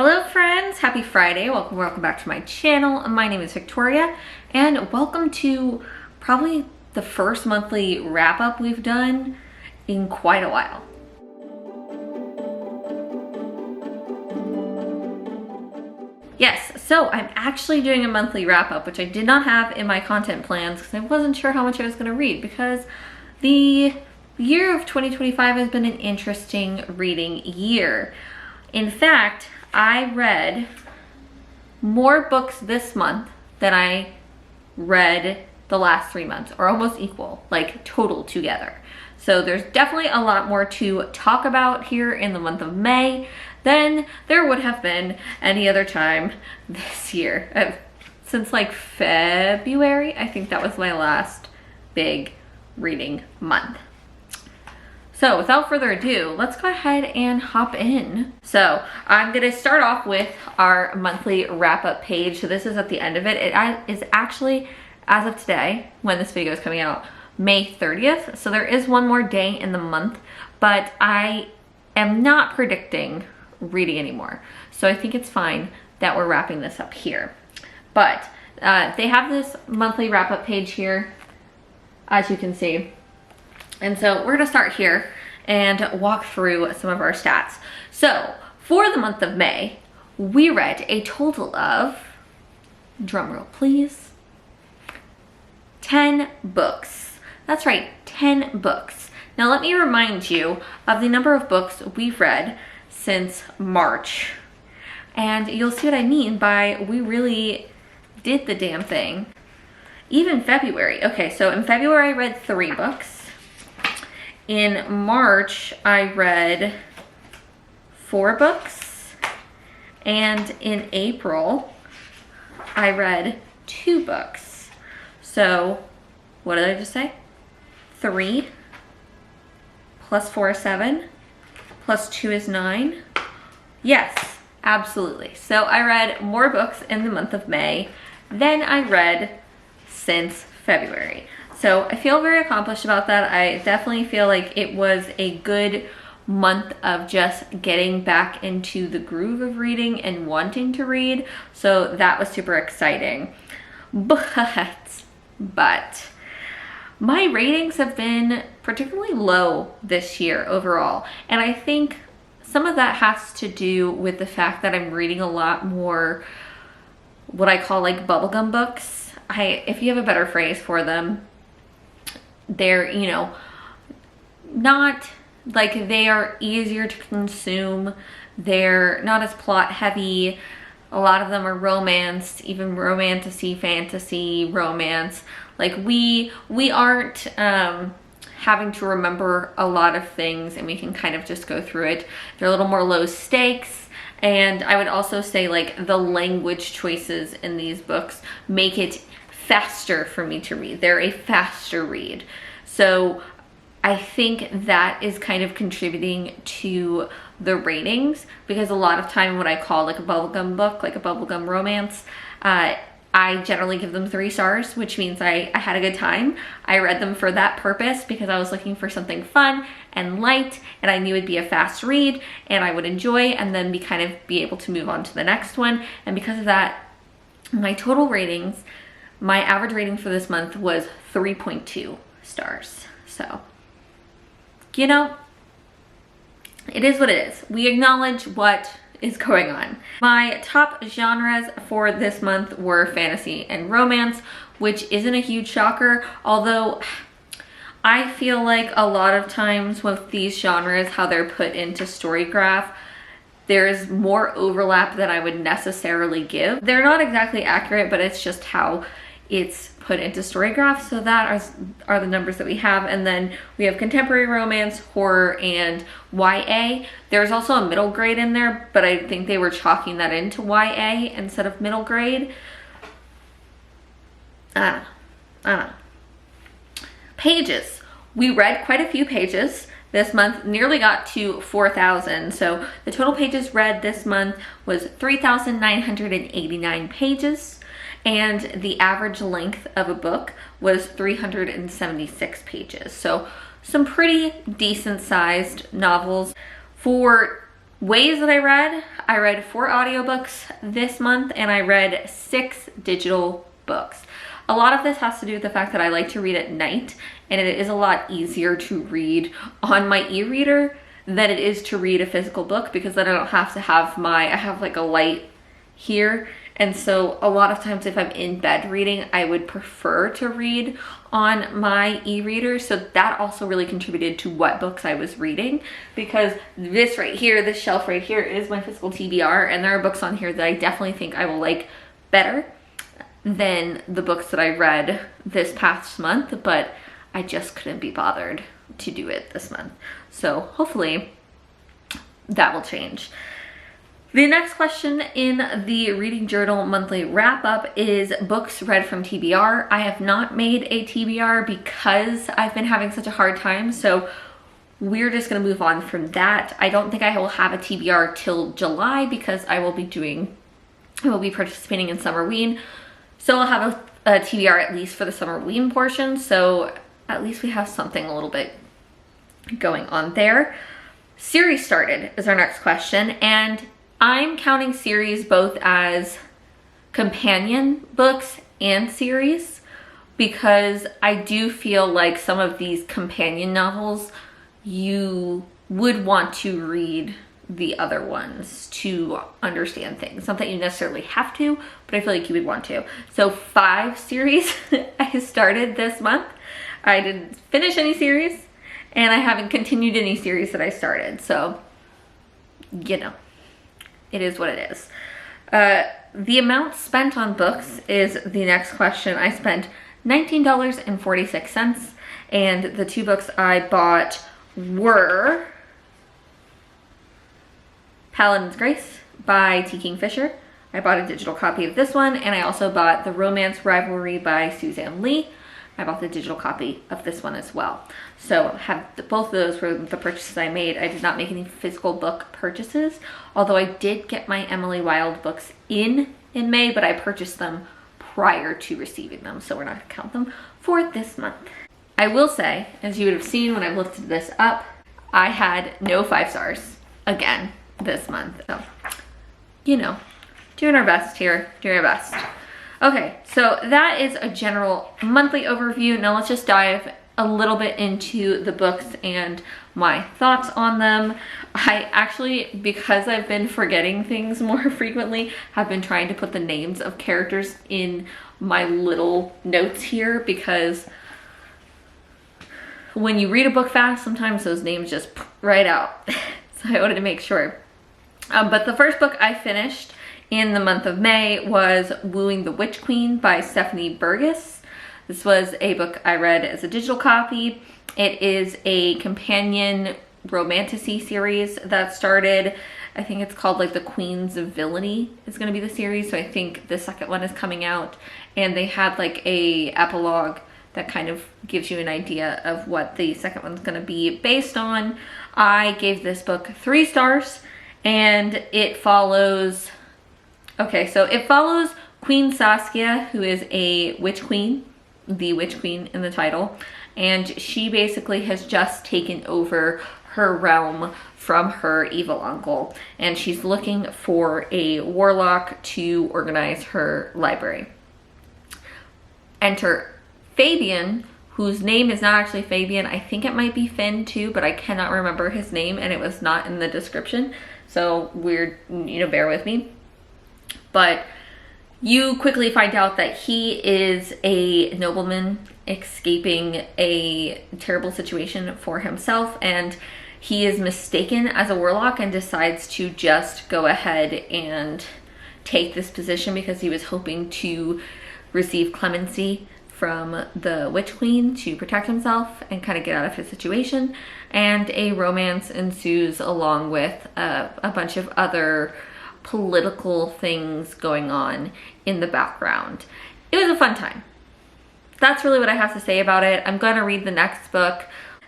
Hello friends, happy Friday. Welcome back to my channel. My name is Victoria and welcome to probably the first monthly wrap up we've done in quite a while. Yes, so I'm actually doing a monthly wrap up, which I did not have in my content plans because I wasn't sure how much I was going to read because the year of 2025 has been an interesting reading year. In fact, I read more books this month than I read the last 3 months, or almost equal, like total together. So there's definitely a lot more to talk about here in the month of May than there would have been any other time this year. Since like February, I think that was my last big reading month. So without further ado, let's go ahead and hop in. So I'm gonna start off with our monthly wrap up page. So this is at the end of it. It is actually, as of today, when this video is coming out, May 30th. So there is one more day in the month, but I am not predicting reading anymore. So I think it's fine that we're wrapping this up here. But they have this monthly wrap up page here, as you can see. And so we're gonna start here and walk through some of our stats. So for the month of May, we read a total of, drumroll please, 10 books. That's right, 10 books. Now let me remind you of the number of books we've read since March. And you'll see what I mean by we really did the damn thing. Even February. Okay, so in February I read 3 books. In March, I read 4 books, and in April, I read 2 books. So, what did I just say? 3 plus 4 is 7, plus 2 is 9. Yes, absolutely. So I read more books in the month of May than I read since February. So I feel very accomplished about that. I definitely feel like it was a good month of just getting back into the groove of reading and wanting to read. So that was super exciting. But my ratings have been particularly low this year overall. And I think some of that has to do with the fact that I'm reading a lot more what I call like bubblegum books. If you have a better phrase for them, they're, you know, not like, they are easier to consume. They're not as plot heavy. A lot of them are romance, even romantasy, fantasy, romance. Like we aren't having to remember a lot of things, and we can kind of just go through it. They're a little more low stakes. And I would also say like the language choices in these books make it faster for me to read. They're a faster read. So I think that is kind of contributing to the ratings, because a lot of time what I call like a bubblegum book, like a bubblegum romance, I generally give them 3 stars, which means I had a good time. I read them for that purpose because I was looking for something fun and light, and I knew it'd be a fast read and I would enjoy, and then be able to move on to the next one. And because of that, my total ratings, my average rating for this month was 3.2 stars. So, you know, it is what it is. We acknowledge what is going on. My top genres for this month were fantasy and romance, which isn't a huge shocker, although I feel like a lot of times with these genres, how they're put into Storygraph, there's more overlap than I would necessarily give. They're not exactly accurate, but it's just how it's put into Storygraph. So that are the numbers that we have. And then we have contemporary romance, horror, and YA. There's also a middle grade in there, but I think they were chalking that into YA instead of middle grade. I don't know. Pages. We read quite a few pages this month, nearly got to 4,000. So the total pages read this month was 3,989 pages. And the average length of a book was 376 pages. So some pretty decent sized novels. For ways that I read 4 audiobooks this month, and I read 6 digital books. A lot of this has to do with the fact that I like to read at night, and it is a lot easier to read on my e-reader than it is to read a physical book, because then I don't have to have I have like a light here. And so a lot of times if I'm in bed reading, I would prefer to read on my e-reader. So that also really contributed to what books I was reading, because this right here, this shelf right here is my physical TBR, and there are books on here that I definitely think I will like better than the books that I read this past month, but I just couldn't be bothered to do it this month. So hopefully that will change. The next question in the Reading Journal monthly wrap up is books read from TBR. I have not made a TBR because I've been having such a hard time, so we're just gonna move on from that. I don't think I will have a TBR till July because I will be participating in Summerween. So I'll have a TBR at least for the Summerween portion, so at least we have something a little bit going on there. Series started is our next question, and I'm counting series both as companion books and series, because I do feel like some of these companion novels you would want to read the other ones to understand things. Not that you necessarily have to, but I feel like you would want to. So 5 series I started this month. I didn't finish any series, and I haven't continued any series that I started. So, you know, it is what it is. The amount spent on books is the next question. I spent $19.46, and the 2 books I bought were Paladin's Grace by T. Kingfisher. I bought a digital copy of this one, and I also bought The Romance Rivalry by Suzanne Lee. I bought the digital copy of this one as well. So both of those were the purchases I made. I did not make any physical book purchases, although I did get my Emily Wilde books in May, but I purchased them prior to receiving them, so we're not going to count them for this month. I will say, as you would have seen when I looked this up, I had no 5 stars again this month. So, you know, doing our best here, doing our best. Okay, so that is a general monthly overview. Now let's just dive a little bit into the books and my thoughts on them. I actually, because I've been forgetting things more frequently, have been trying to put the names of characters in my little notes here, because when you read a book fast, sometimes those names just right out. So I wanted to make sure. But the first book I finished in the month of May was Wooing the Witch Queen by Stephanie Burgess. This was a book I read as a digital copy. It is a companion romantasy series that started, I think it's called like The Queens of Villainy is going to be the series. So I think the second one is coming out, and they had like a epilogue that kind of gives you an idea of what the second one's going to be based on. I gave this book 3 stars, and it follows Queen Saskia, who is a witch queen, the witch queen in the title, and she basically has just taken over her realm from her evil uncle, and she's looking for a warlock to organize her library. Enter Fabian, whose name is not actually Fabian. I think it might be Finn too, but I cannot remember his name, and it was not in the description, so weird, you know, bear with me. But you quickly find out that he is a nobleman escaping a terrible situation for himself, and he is mistaken as a warlock and decides to just go ahead and take this position because he was hoping to receive clemency from the Witch Queen to protect himself and kind of get out of his situation. And a romance ensues along with a bunch of other political things going on in the background. It was a fun time. That's really what I have to say about it. I'm going to read the next book.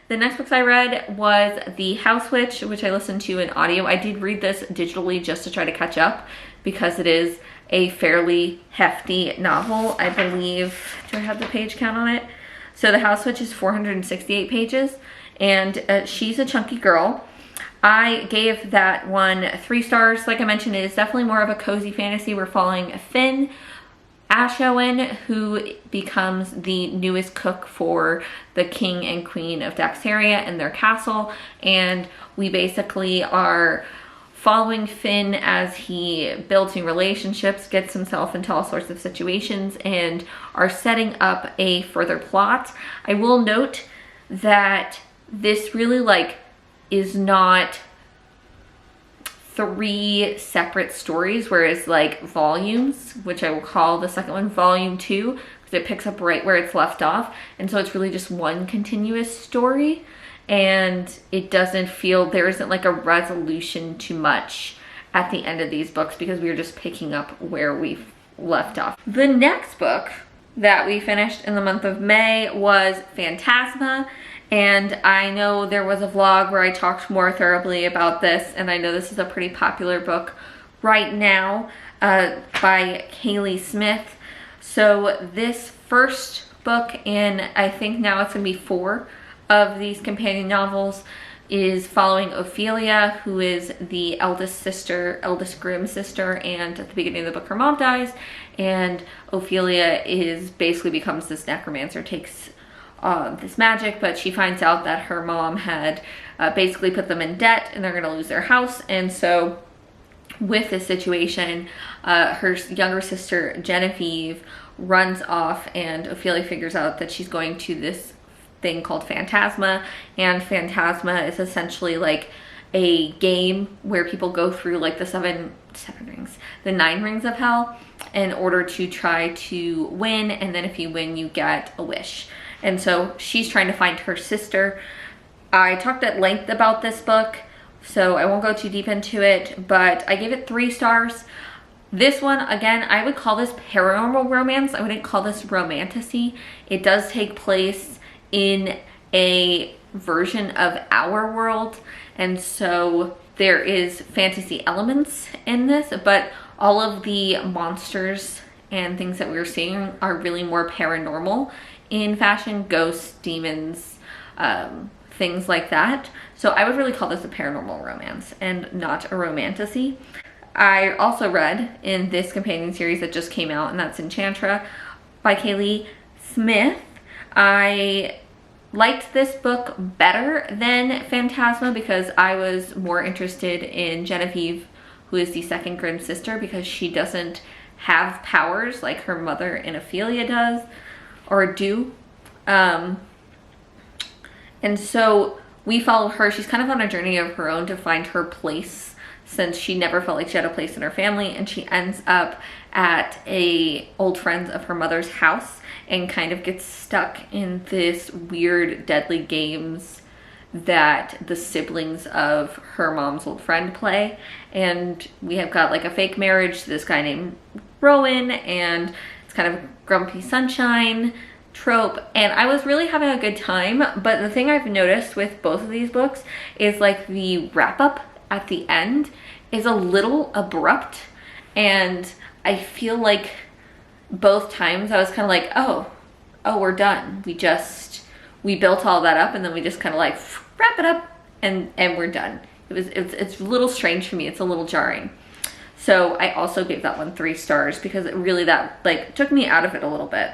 The next books I read was The House Witch, which I listened to in audio. I did read this digitally just to try to catch up because it is a fairly hefty novel. I believe, do I have the page count on it? So The House Witch is 468 pages, and she's a chunky girl. I gave that one 3 stars. Like I mentioned, it is definitely more of a cozy fantasy. We're following Finn Ashowen, who becomes the newest cook for the king and queen of Daxaria in their castle, and we basically are following Finn as he builds new relationships, gets himself into all sorts of situations, and are setting up a further plot. I will note that this really like is not 3 separate stories, whereas like volumes, which I will call the second one volume 2, because it picks up right where it's left off, and so it's really just one continuous story, and it doesn't feel, there isn't like a resolution too much at the end of these books, because we are just picking up where we've left off. The next book that we finished in the month of May was Phantasma. And I know there was a vlog where I talked more thoroughly about this, and I know this is a pretty popular book right now by Kaylee Smith. So this first book, and I think now it's going to be 4 of these companion novels, is following Ophelia, who is the eldest Grimm sister, and at the beginning of the book her mom dies, and Ophelia basically becomes this necromancer, takes this magic, but she finds out that her mom had basically put them in debt and they're going to lose their house. And so with this situation, her younger sister Genevieve runs off, and Ophelia figures out that she's going to this thing called Phantasma, and Phantasma is essentially like a game where people go through like the 9 rings of hell in order to try to win, and then if you win you get a wish. And so she's trying to find her sister. I talked at length about this book, so I won't go too deep into it, but I gave it 3 stars. This one, again, I would call this paranormal romance. I wouldn't call this romantasy. It does take place in a version of our world, and so there is fantasy elements in this, but all of the monsters and things that we're seeing are really more paranormal in fashion, ghosts, demons, things like that. So I would really call this a paranormal romance and not a romantasy. I also read in this companion series that just came out, and that's Enchantra by Kaylee Smith. I liked this book better than Phantasma because I was more interested in Genevieve, who is the second Grimm sister, because she doesn't have powers like her mother and Ophelia does, or do. And so we follow her. She's kind of on a journey of her own to find her place, since she never felt like she had a place in her family, and she ends up at a old friend of her mother's house and kind of gets stuck in this weird deadly games that the siblings of her mom's old friend play. And we have got like a fake marriage to this guy named Rowan, and it's kind of grumpy sunshine trope, and I was really having a good time. But the thing I've noticed with both of these books is like the wrap up at the end is a little abrupt, and I feel like both times I was kind of like, oh we're done, we built all that up, and then we just kind of like wrap it up and we're done. It's a little strange for me. It's a little jarring. So I also gave that one 3 stars because it really, that like took me out of it a little bit.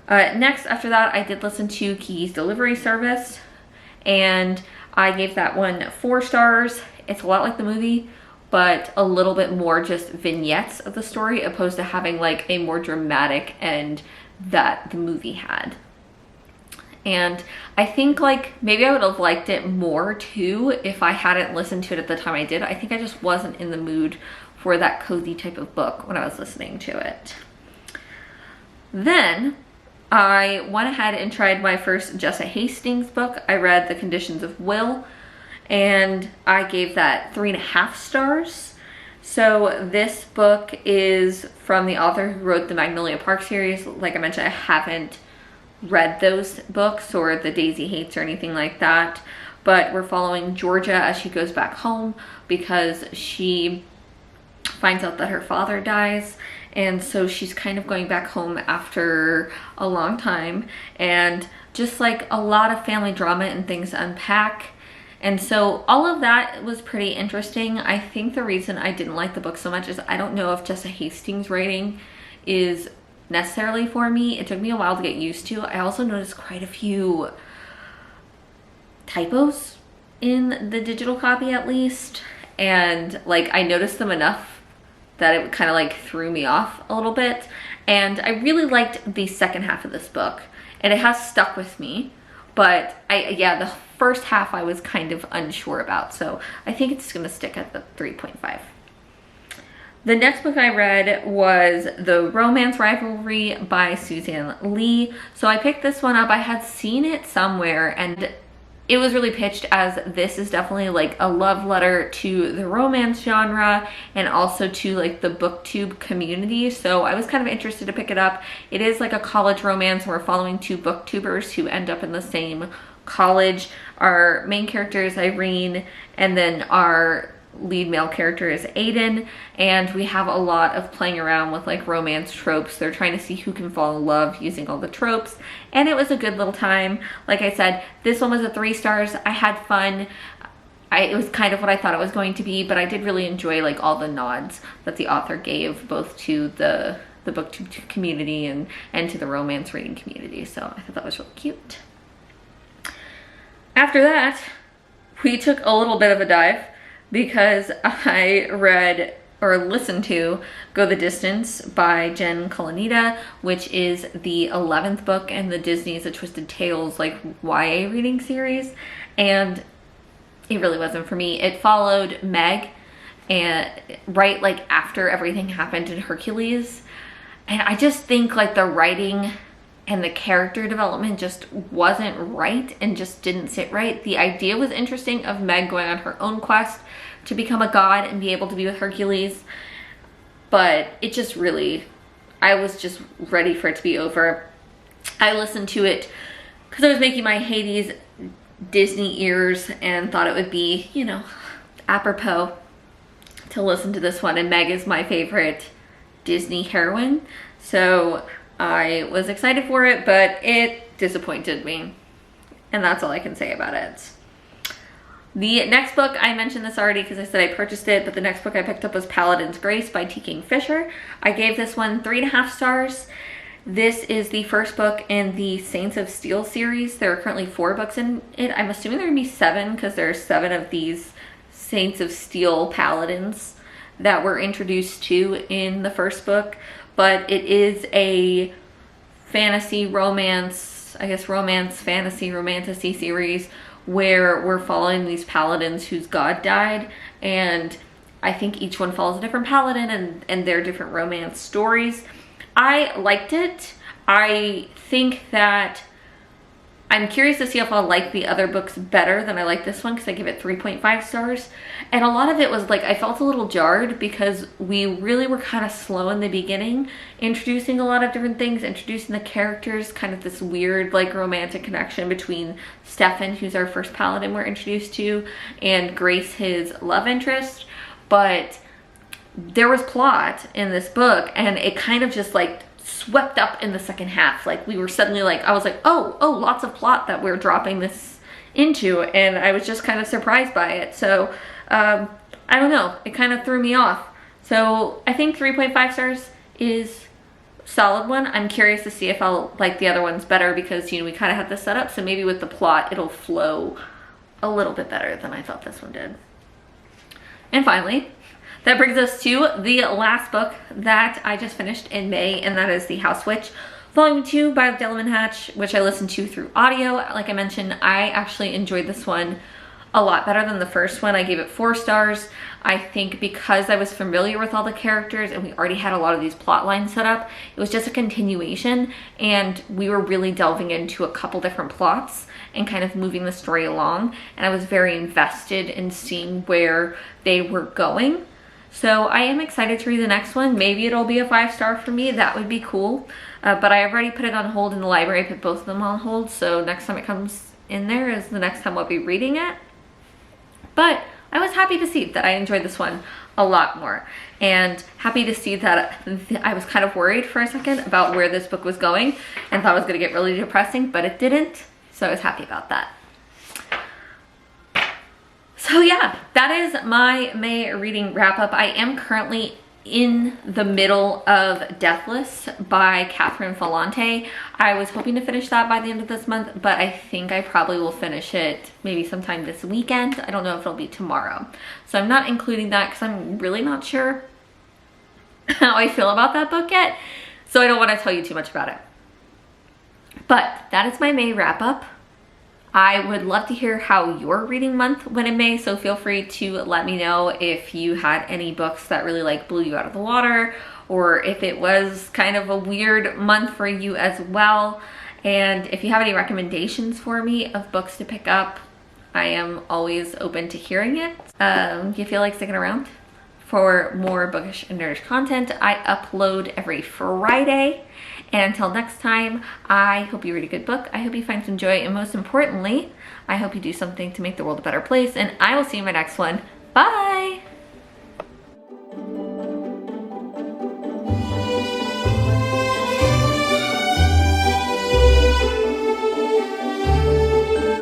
Next, after that, I did listen to Kiki's Delivery Service, and I gave that one 4 stars. It's a lot like the movie, but a little bit more just vignettes of the story, opposed to having like a more dramatic end that the movie had. And I think like maybe I would have liked it more too if I hadn't listened to it at the time I did. I think I just wasn't in the mood for that cozy type of book when I was listening to it. Then I went ahead and tried my first Jessa Hastings book. I read The Conditions of Will, and I gave that 3.5 stars. So this book is from the author who wrote the Magnolia Park series. Like I mentioned, I haven't read those books or The Daisy Hates or anything like that, but we're following Georgia as she goes back home because she finds out that her father dies, and so she's kind of going back home after a long time, and just like a lot of family drama and things to unpack. And so all of that was pretty interesting. I think the reason I didn't like the book so much is I don't know if Jessa Hastings' writing is necessarily for me. It took me a while to get used to. I also noticed quite a few typos in the digital copy, at least. And like, I noticed them enough that it kind of like threw me off a little bit. And I really liked the second half of this book, and it has stuck with me. But yeah, the first half I was kind of unsure about. So I think it's gonna stick at the 3.5. The next book I read was The Romance Rivalry by Suzanne Lee. So I picked this one up. I had seen it somewhere, and it was really pitched as this is definitely like a love letter to the romance genre and also to like the booktube community. So I was kind of interested to pick it up. It is like a college romance. We're following two booktubers who end up in the same college. Our main character is Irene, and then our lead male character is Aiden, and we have a lot of playing around with like romance tropes. They're trying to see who can fall in love using all the tropes, and it was a good little time. Like I said, this one was a 3 stars. I had fun. It was kind of what I thought it was going to be, but I did really enjoy like all the nods that the author gave both to the booktube community and to the romance reading community. So I thought that was really cute. After that, we took a little bit of a dive because I read or listened to Go the Distance by Jen Kalanita, which is the 11th book in the Disney's A Twisted Tales like YA reading series, and it really wasn't for me. It followed Meg and right like after everything happened in Hercules, and I just think like the writing and the character development just wasn't right and just didn't sit right. The idea was interesting of Meg going on her own quest to become a god and be able to be with Hercules, but it just really, I was just ready for it to be over. I listened to it because I was making my Hades Disney ears and thought it would be, you know, apropos to listen to this one, and Meg is my favorite Disney heroine, so I was excited for it, but it disappointed me, and that's all I can say about it. The next book, I mentioned this already because I said I purchased it, but the next book I picked up was Paladin's Grace by T. King Fisher. I gave this one 3.5 stars. This is the first book in the Saints of Steel series. There are currently 4 books in it. I'm assuming there are going to be 7 because there are 7 of these Saints of Steel paladins that were introduced to in the first book. But it is a fantasy romance, I guess romance, fantasy, romantasy series where we're following these paladins whose god died, and I think each one follows a different paladin and their different romance stories. I liked it. I think that I'm curious to see if I'll like the other books better than I like this one because I give it 3.5 stars. And a lot of it was like, I felt a little jarred because we really were kind of slow in the beginning, introducing a lot of different things, introducing the characters, kind of this weird like romantic connection between Stefan, who's our first paladin we're introduced to, and Grace, his love interest. But there was plot in this book, and it kind of just like swept up in the second half. Like we were suddenly like, I was like, oh, lots of plot that we're dropping this into, and I was just kind of surprised by it. So I don't know, it kind of threw me off. So I think 3.5 stars is a solid one. I'm curious to see if I'll like the other ones better because, you know, we kind of had this set up, so maybe with the plot it'll flow a little bit better than I thought this one did. And finally, that brings us to the last book that I just finished in May, and that is The House Witch, Volume 2 by Delman Hatch, which I listened to through audio. Like I mentioned, I actually enjoyed this one a lot better than the first one. I gave it 4 stars. I think because I was familiar with all the characters and we already had a lot of these plot lines set up, it was just a continuation, and we were really delving into a couple different plots and kind of moving the story along, and I was very invested in seeing where they were going. So I am excited to read the next one. Maybe it'll be a 5-star for me. That would be cool. But I have already put it on hold in the library. I put both of them on hold. So next time it comes in there is the next time I'll be reading it. But I was happy to see that I enjoyed this one a lot more. And happy to see that I was kind of worried for a second about where this book was going and thought it was going to get really depressing, but it didn't. So I was happy about that. So yeah, that is my May reading wrap up. I am currently in the middle of Deathless by Catherine Falante. I was hoping to finish that by the end of this month, but I think I probably will finish it maybe sometime this weekend. I don't know if it'll be tomorrow. So I'm not including that because I'm really not sure how I feel about that book yet. So I don't want to tell you too much about it. But that is my May wrap up. I would love to hear how your reading month went in May, so feel free to let me know if you had any books that really like blew you out of the water, or if it was kind of a weird month for you as well. And if you have any recommendations for me of books to pick up, I am always open to hearing it. Do you feel like sticking around for more bookish and nerdish content? I upload every Friday. And until next time, I hope you read a good book. I hope you find some joy. And most importantly, I hope you do something to make the world a better place. And I will see you in my next one. Bye!